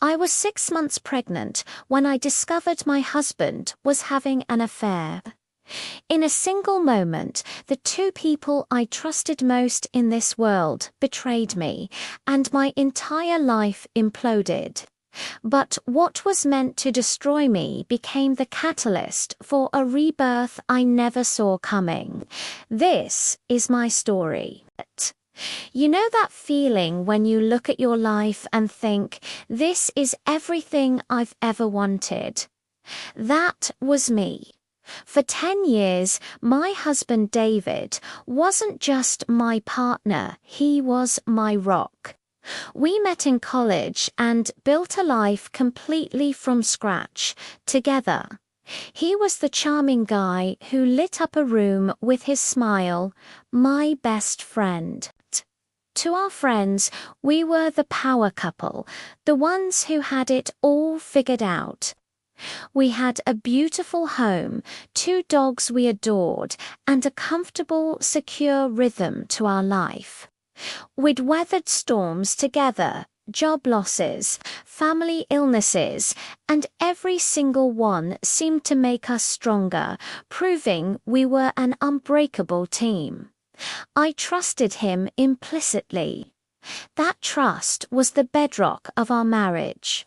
I was 6 months pregnant when I discovered my husband was having an affair. In a single moment, the two people I trusted most in this world betrayed me, and my entire life imploded. But what was meant to destroy me became the catalyst for a rebirth I never saw coming. This is my story. You know that feeling when you look at your life and think, this is everything I've ever wanted? That was me. For 10 years, my husband David wasn't just my partner, he was my rock. We met in college and built a life completely from scratch, together. He was the charming guy who lit up a room with his smile, my best friend. To our friends, we were the power couple, the ones who had it all figured out. We had a beautiful home, 2 dogs we adored, and a comfortable, secure rhythm to our life. We'd weathered storms together, job losses, family illnesses, and every single one seemed to make us stronger, proving we were an unbreakable team. I trusted him implicitly. That trust was the bedrock of our marriage.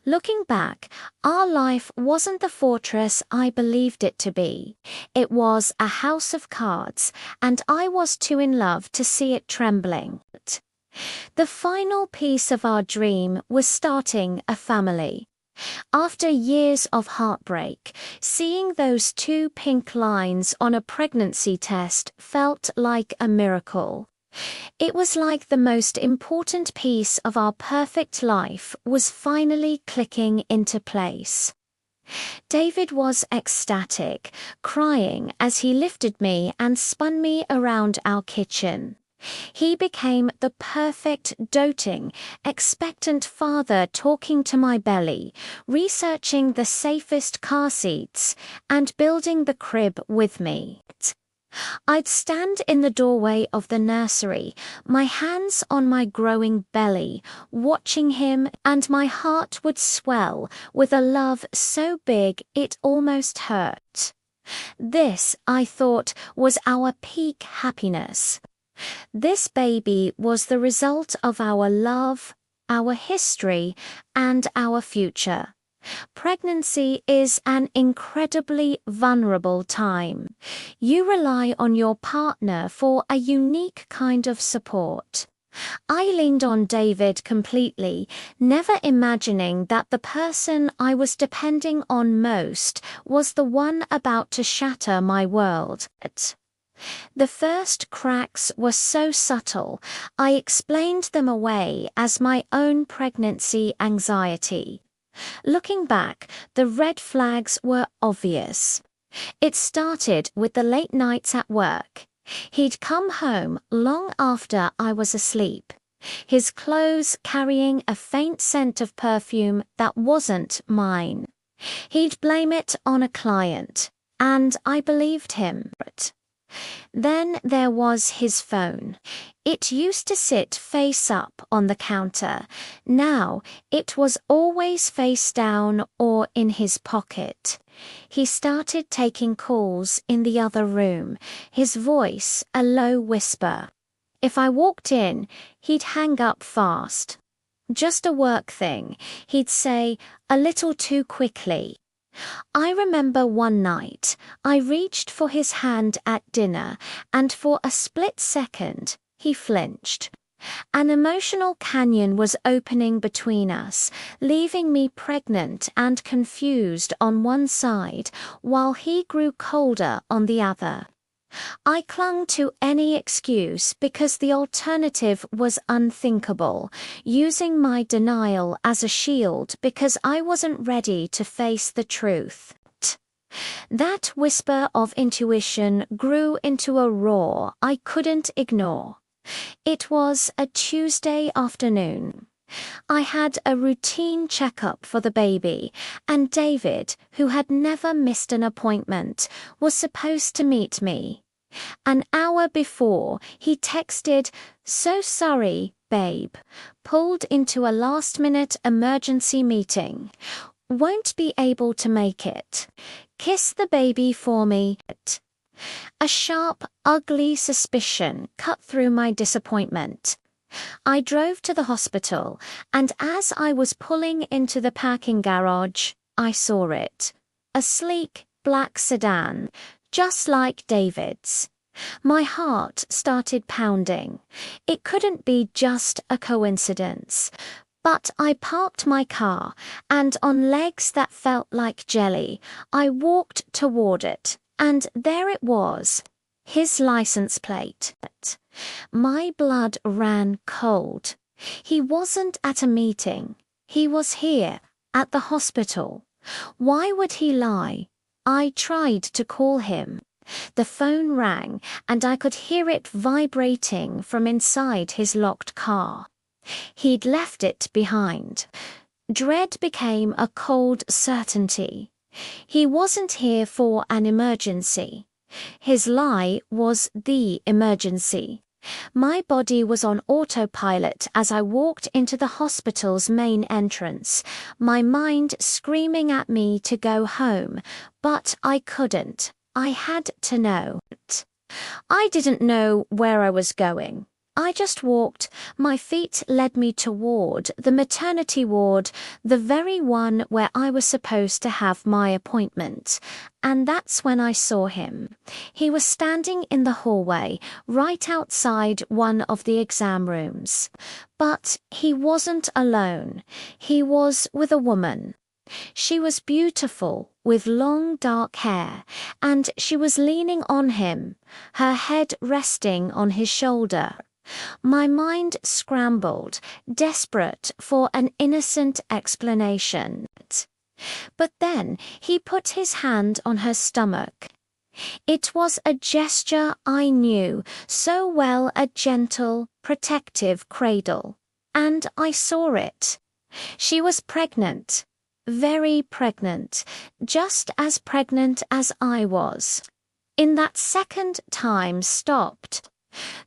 Looking back, our life wasn't the fortress I believed it to be. It was a house of cards, and I was too in love to see it trembling. The final piece of our dream was starting a family. After years of heartbreak, seeing those 2 pink lines on a pregnancy test felt like a miracle. It was like the most important piece of our perfect life was finally clicking into place. David was ecstatic, crying as he lifted me and spun me around our kitchen. He became the perfect, doting, expectant father, talking to my belly, researching the safest car seats, and building the crib with me. I'd stand in the doorway of the nursery, my hands on my growing belly, watching him, and my heart would swell with a love so big it almost hurt. This, I thought, was our peak happiness. This baby was the result of our love, our history, and our future. Pregnancy is an incredibly vulnerable time. You rely on your partner for a unique kind of support. I leaned on David completely, never imagining that the person I was depending on most was the one about to shatter my world. The first cracks were so subtle, I explained them away as my own pregnancy anxiety. Looking back, the red flags were obvious. It started with the late nights at work. He'd come home long after I was asleep, his clothes carrying a faint scent of perfume that wasn't mine. He'd blame it on a client, and I believed him. Then there was his phone. It used to sit face up on the counter. Now it was always face down or in his pocket. He started taking calls in the other room, his voice a low whisper. If I walked in, he'd hang up fast. Just a work thing, he'd say, a little too quickly. I remember one night, I reached for his hand at dinner, and for a split second, he flinched. An emotional canyon was opening between us, leaving me pregnant and confused on one side, while he grew colder on the other. I clung to any excuse because the alternative was unthinkable, using my denial as a shield because I wasn't ready to face the truth. That whisper of intuition grew into a roar I couldn't ignore. It was a Tuesday afternoon. I had a routine checkup for the baby, and David, who had never missed an appointment, was supposed to meet me. An hour before, he texted, "So sorry, babe. Pulled into a last-minute emergency meeting. Won't be able to make it. Kiss the baby for me. A sharp, ugly suspicion cut through my disappointment. I drove to the hospital, and as I was pulling into the parking garage, I saw it. A sleek, black sedan, just like David's. My heart started pounding. It couldn't be just a coincidence. But I parked my car, and on legs that felt like jelly, I walked toward it, and there it was, his license plate. My blood ran cold. He wasn't at a meeting. He was here, at the hospital. Why would he lie? I tried to call him. The phone rang, and I could hear it vibrating from inside his locked car. He'd left it behind. Dread became a cold certainty. He wasn't here for an emergency. His lie was the emergency. My body was on autopilot as I walked into the hospital's main entrance, my mind screaming at me to go home, but I couldn't. I had to know. I didn't know where I was going. I just walked. My feet led me toward the maternity ward, the very one where I was supposed to have my appointment. And that's when I saw him. He was standing in the hallway, right outside one of the exam rooms. But he wasn't alone. He was with a woman. She was beautiful, with long dark hair, and she was leaning on him, her head resting on his shoulder. My mind scrambled, desperate for an innocent explanation. But then he put his hand on her stomach. It was a gesture I knew so well, a gentle, protective cradle. And I saw it. She was pregnant. Very pregnant, just as pregnant as I was. In that second, time stopped.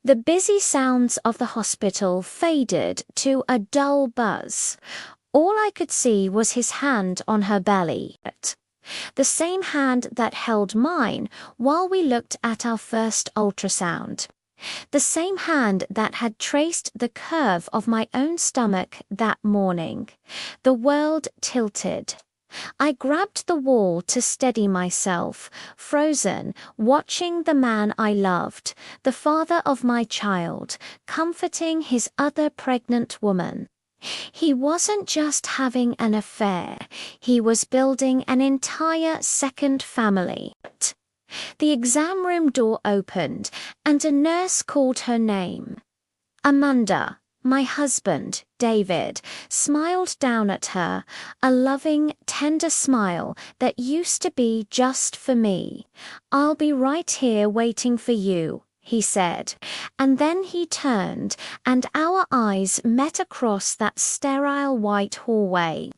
The busy sounds of the hospital faded to a dull buzz. All I could see was his hand on her belly. The same hand that held mine while we looked at our first ultrasound. The same hand that had traced the curve of my own stomach that morning. The world tilted. I grabbed the wall to steady myself, frozen, watching the man I loved, the father of my child, comforting his other pregnant woman. He wasn't just having an affair, he was building an entire second family. The exam room door opened, and a nurse called her name. Amanda, my husband, David, smiled down at her, a loving, tender smile that used to be just for me. "I'll be right here waiting for you," he said, and then he turned, and our eyes met across that sterile white hallway.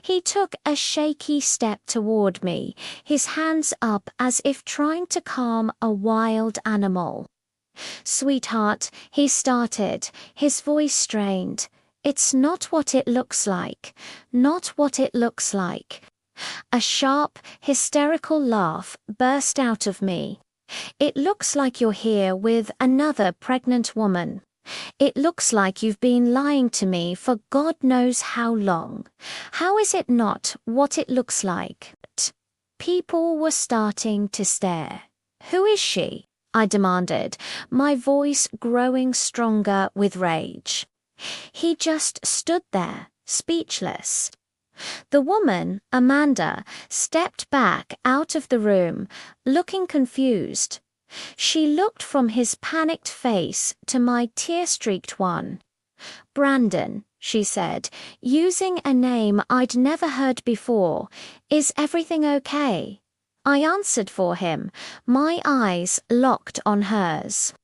He took a shaky step toward me, his hands up as if trying to calm a wild animal. "Sweetheart," he started, his voice strained. "It's not what it looks like. Not what it looks like." A sharp, hysterical laugh burst out of me. "It looks like you're here with another pregnant woman. It looks like you've been lying to me for God knows how long. How is it not what it looks like?" People were starting to stare. "Who is she?" I demanded, my voice growing stronger with rage. He just stood there, speechless. The woman, Amanda, stepped back out of the room, looking confused. She looked from his panicked face to my tear-streaked one. "Brandon," she said, using a name I'd never heard before, "is everything okay?" I answered for him, my eyes locked on hers.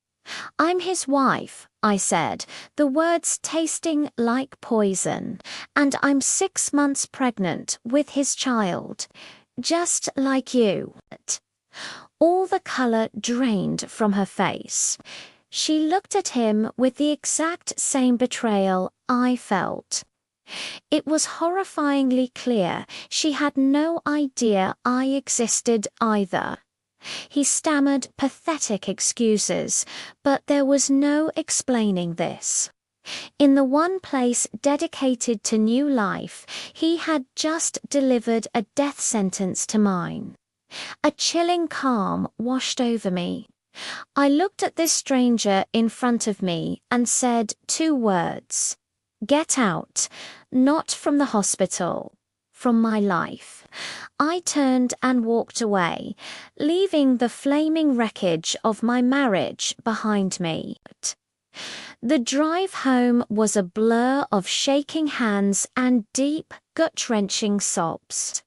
"I'm his wife," I said, the words tasting like poison, "and I'm 6 months pregnant with his child. Just like you." All the color drained from her face. She looked at him with the exact same betrayal I felt. It was horrifyingly clear she had no idea I existed either. He stammered pathetic excuses, but there was no explaining this. In the one place dedicated to new life, he had just delivered a death sentence to mine. A chilling calm washed over me. I looked at this stranger in front of me and said 2 words. Get out, not from the hospital, from my life. I turned and walked away, leaving the flaming wreckage of my marriage behind me. The drive home was a blur of shaking hands and deep, gut-wrenching sobs.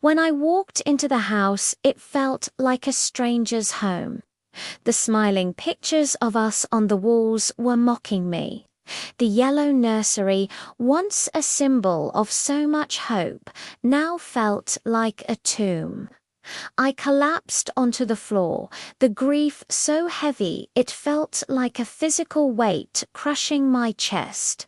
When I walked into the house, it felt like a stranger's home. The smiling pictures of us on the walls were mocking me. The yellow nursery, once a symbol of so much hope, now felt like a tomb. I collapsed onto the floor, the grief so heavy it felt like a physical weight crushing my chest.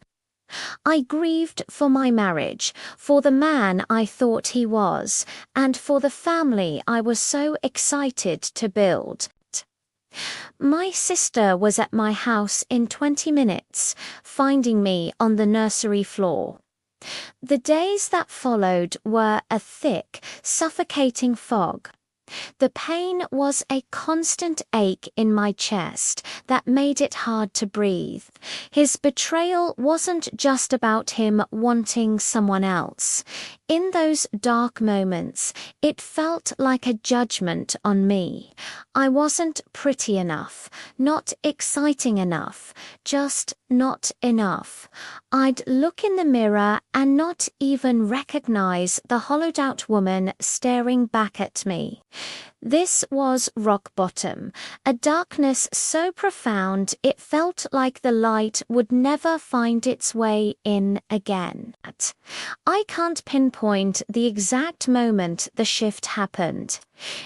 I grieved for my marriage, for the man I thought he was, and for the family I was so excited to build. My sister was at my house in 20 minutes, finding me on the nursery floor. The days that followed were a thick, suffocating fog. The pain was a constant ache in my chest that made it hard to breathe. His betrayal wasn't just about him wanting someone else. In those dark moments, it felt like a judgment on me. I wasn't pretty enough, not exciting enough, just not enough. I'd look in the mirror and not even recognize the hollowed-out woman staring back at me. This was rock bottom, a darkness so profound it felt like the light would never find its way in again. I can't pinpoint the exact moment the shift happened.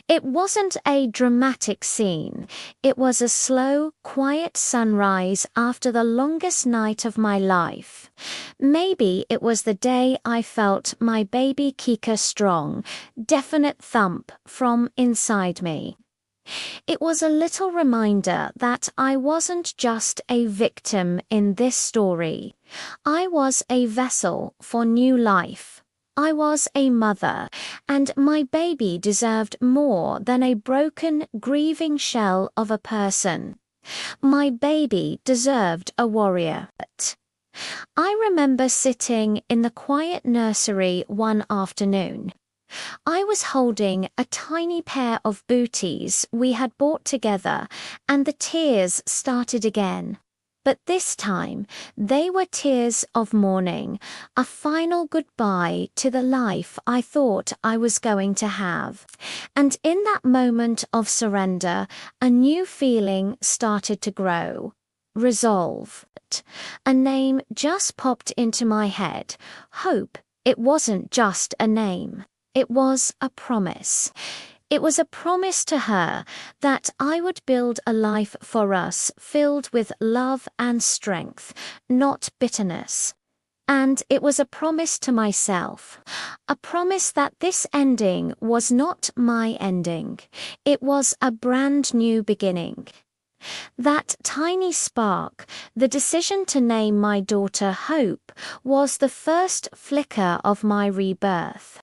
It wasn't a dramatic scene. It was a slow, quiet sunrise after the longest night of my life. Maybe it was the day I felt my baby Kika strong, definite thump from inside me. It was a little reminder that I wasn't just a victim in this story. I was a vessel for new life. I was a mother, and my baby deserved more than a broken, grieving shell of a person. My baby deserved a warrior. I remember sitting in the quiet nursery one afternoon. I was holding a tiny pair of booties we had bought together, and the tears started again. But this time, they were tears of mourning, a final goodbye to the life I thought I was going to have. And in that moment of surrender, a new feeling started to grow. Resolve. A name just popped into my head. Hope. It wasn't just a name. It was a promise. It was a promise to her that I would build a life for us filled with love and strength, not bitterness. And it was a promise to myself, a promise that this ending was not my ending. It was a brand new beginning. That tiny spark, the decision to name my daughter Hope, was the first flicker of my rebirth.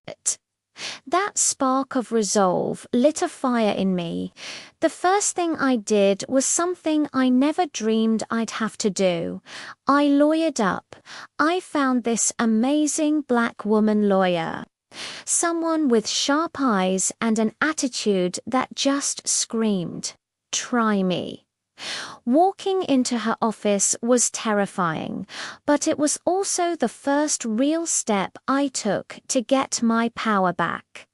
That spark of resolve lit a fire in me. The first thing I did was something I never dreamed I'd have to do. I lawyered up. I found this amazing black woman lawyer. Someone with sharp eyes and an attitude that just screamed, "Try me." Walking into her office was terrifying, but it was also the first real step I took to get my power back.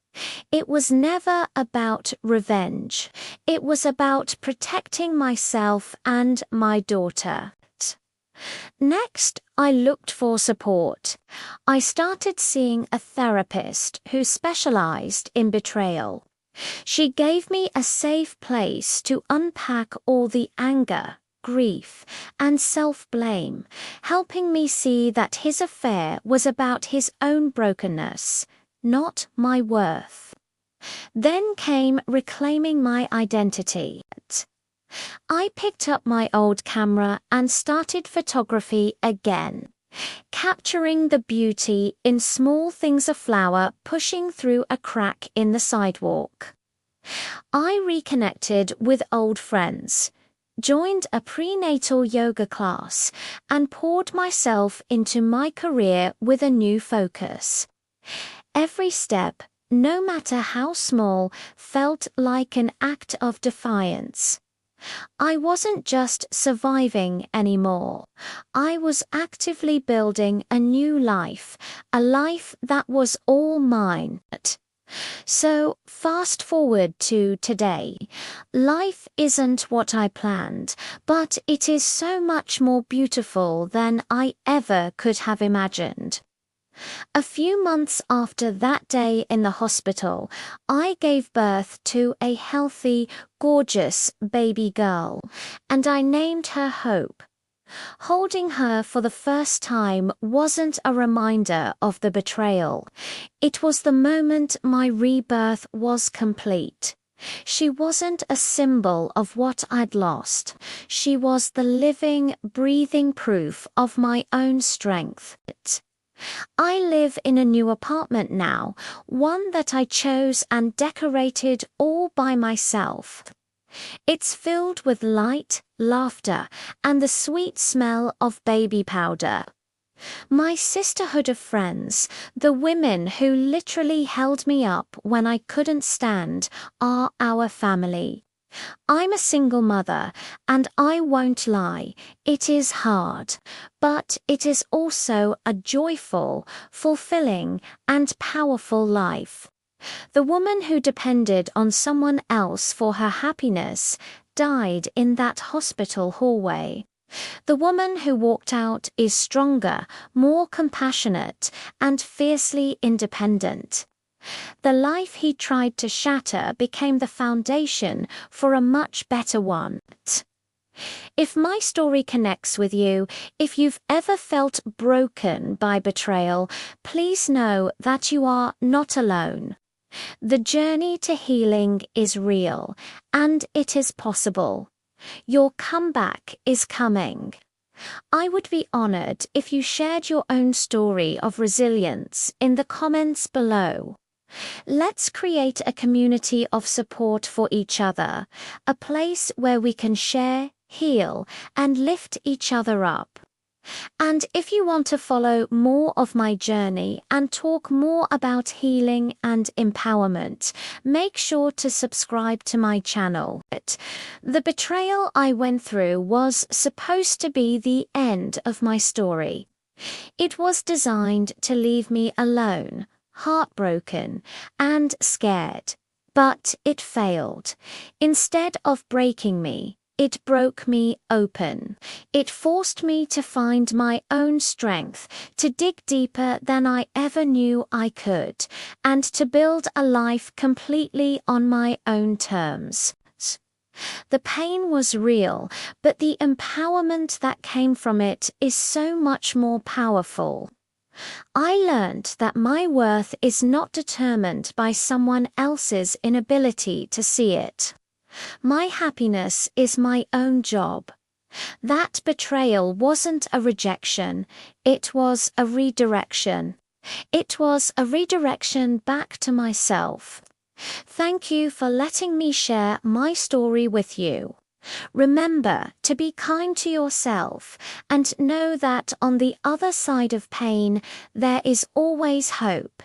It was never about revenge. It was about protecting myself and my daughter. Next, I looked for support. I started seeing a therapist who specialized in betrayal. She gave me a safe place to unpack all the anger, grief, and self-blame, helping me see that his affair was about his own brokenness, not my worth. Then came reclaiming my identity. I picked up my old camera and started photography again, capturing the beauty in small things, a flower pushing through a crack in the sidewalk. I reconnected with old friends, joined a prenatal yoga class, and poured myself into my career with a new focus. Every step, no matter how small, felt like an act of defiance. I wasn't just surviving anymore. I was actively building a new life, a life that was all mine. So, fast forward to today. Life isn't what I planned, but it is so much more beautiful than I ever could have imagined. A few months after that day in the hospital, I gave birth to a healthy, gorgeous baby girl, and I named her Hope. Holding her for the first time wasn't a reminder of the betrayal. It was the moment my rebirth was complete. She wasn't a symbol of what I'd lost. She was the living, breathing proof of my own strength. I live in a new apartment now, one that I chose and decorated all by myself. It's filled with light, laughter, and the sweet smell of baby powder. My sisterhood of friends, the women who literally held me up when I couldn't stand, are our family. I'm a single mother, and I won't lie, it is hard, but it is also a joyful, fulfilling, and powerful life. The woman who depended on someone else for her happiness died in that hospital hallway. The woman who walked out is stronger, more compassionate, and fiercely independent. The life he tried to shatter became the foundation for a much better one. If my story connects with you, if you've ever felt broken by betrayal, please know that you are not alone. The journey to healing is real, and it is possible. Your comeback is coming. I would be honored if you shared your own story of resilience in the comments below. Let's create a community of support for each other, a place where we can share, heal, and lift each other up. And if you want to follow more of my journey and talk more about healing and empowerment, make sure to subscribe to my channel. The betrayal I went through was supposed to be the end of my story. It was designed to leave me alone, heartbroken, and scared. But it failed. Instead of breaking me, it broke me open. It forced me to find my own strength, to dig deeper than I ever knew I could, and to build a life completely on my own terms. The pain was real, but the empowerment that came from it is so much more powerful. I learned that my worth is not determined by someone else's inability to see it. My happiness is my own job. That betrayal wasn't a rejection, it was a redirection. It was a redirection back to myself. Thank you for letting me share my story with you. Remember to be kind to yourself and know that on the other side of pain, there is always hope.